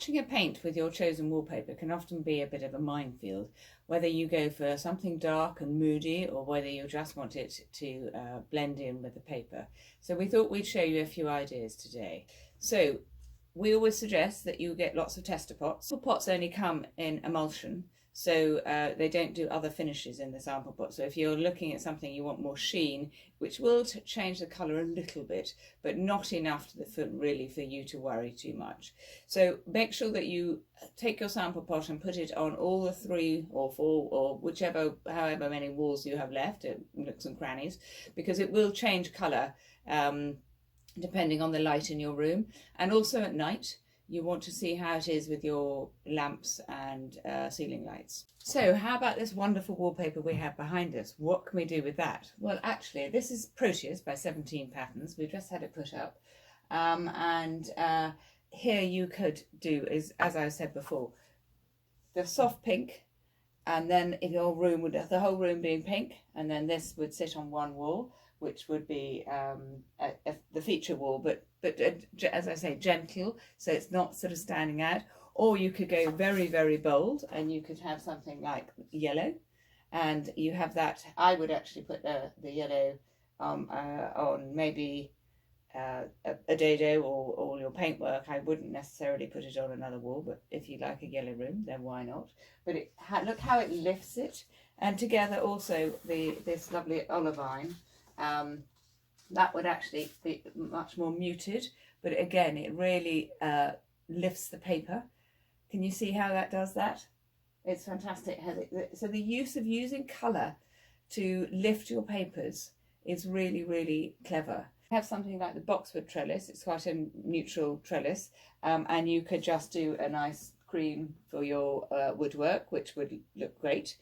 Matching a paint with your chosen wallpaper can often be a bit of a minefield, whether you go for something dark and moody or whether you just want it to blend in with the paper. So we thought we'd show you a few ideas today. So we always suggest that you get lots of tester pots. The pots only come in emulsion, so they don't do other finishes in the sample pot. So if you're looking at something you want more sheen, which will change the colour a little bit, but not enough really for you to worry too much. So make sure that you take your sample pot and put it on all the 3 or 4 or however many walls you have left, nooks and crannies, because it will change colour depending on the light in your room. And also at night, you want to see how it is with your lamps and ceiling lights. So how about this wonderful wallpaper we have behind us? What can we do with that? Well, actually, this is Proteus by 17 Patterns. We've just had it put up. Here you could do is, as I said before, the soft pink, and then in your room, would the whole room being pink, and then this would sit on one wall, which would be the feature wall, but as I say, gentle, so it's not sort of standing out. Or you could go very, very bold, and you could have something like yellow, and you have that. I would actually put the yellow on maybe a dado or your paintwork. I wouldn't necessarily put it on another wall, but if you like a yellow room, then why not? But look how it lifts it, and together also this lovely olivine. That would actually be much more muted, but again, it really lifts the paper. Can you see how that does that? It's fantastic. So the use of using colour to lift your papers is really, really clever. Have something like the boxwood trellis. It's quite a neutral trellis, and you could just do a nice cream for your woodwork, which would look great.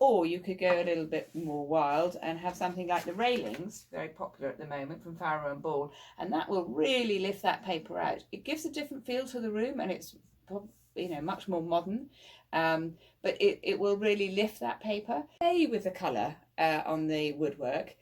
Or you could go a little bit more wild and have something like the railings, very popular at the moment, from Farrow and Ball, and that will really lift that paper out. It gives a different feel to the room, and it's, you know, much more modern, but it will really lift that paper. Play with the colour on the woodwork.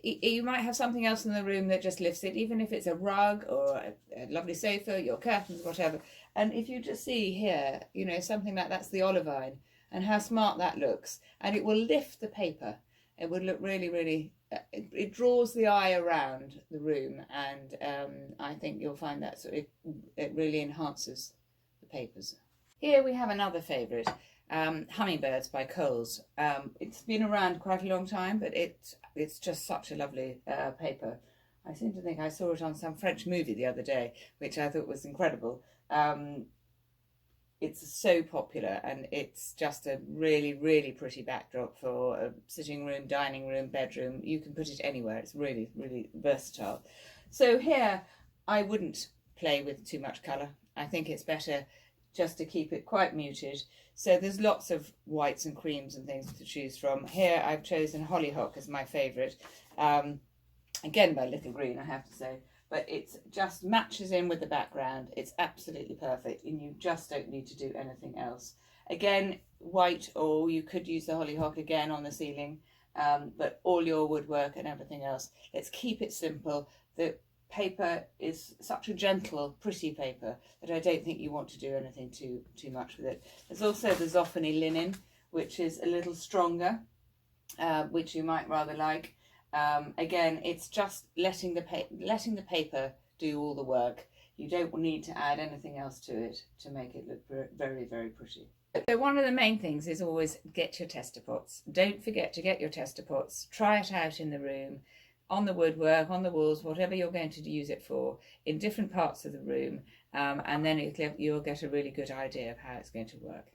You might have something else in the room that just lifts it, even if it's a rug or a lovely sofa, your curtains, whatever. And if you just see here, you know, something like that's the olivine, and how smart that looks, and it will lift the paper. It would look really, really, it draws the eye around the room, and I think you'll find that it really enhances the papers. Here we have another favourite, Hummingbirds by Coles. It's been around quite a long time, but it's just such a lovely paper. I seem to think I saw it on some French movie the other day, which I thought was incredible. It's so popular, and it's just a really, really pretty backdrop for a sitting room, dining room, bedroom. You can put it anywhere. It's really, really versatile. So here, I wouldn't play with too much colour. I think it's better just to keep it quite muted. So there's lots of whites and creams and things to choose from. Here I've chosen Hollyhock as my favourite, again by Little Green, I have to say, but it just matches in with the background. It's absolutely perfect, and you just don't need to do anything else. Again, white, or you could use the Hollyhock again on the ceiling, but all your woodwork and everything else. Let's keep it simple. The paper is such a gentle, pretty paper that I don't think you want to do anything too much with it. There's also the Zoffany linen, which is a little stronger, which you might rather like. Again, it's just letting the paper do all the work. You don't need to add anything else to it to make it look very, very pretty. So one of the main things is always get your tester pots. Don't forget to get your tester pots. Try it out in the room, on the woodwork, on the walls, whatever you're going to use it for, in different parts of the room, and then you'll get a really good idea of how it's going to work.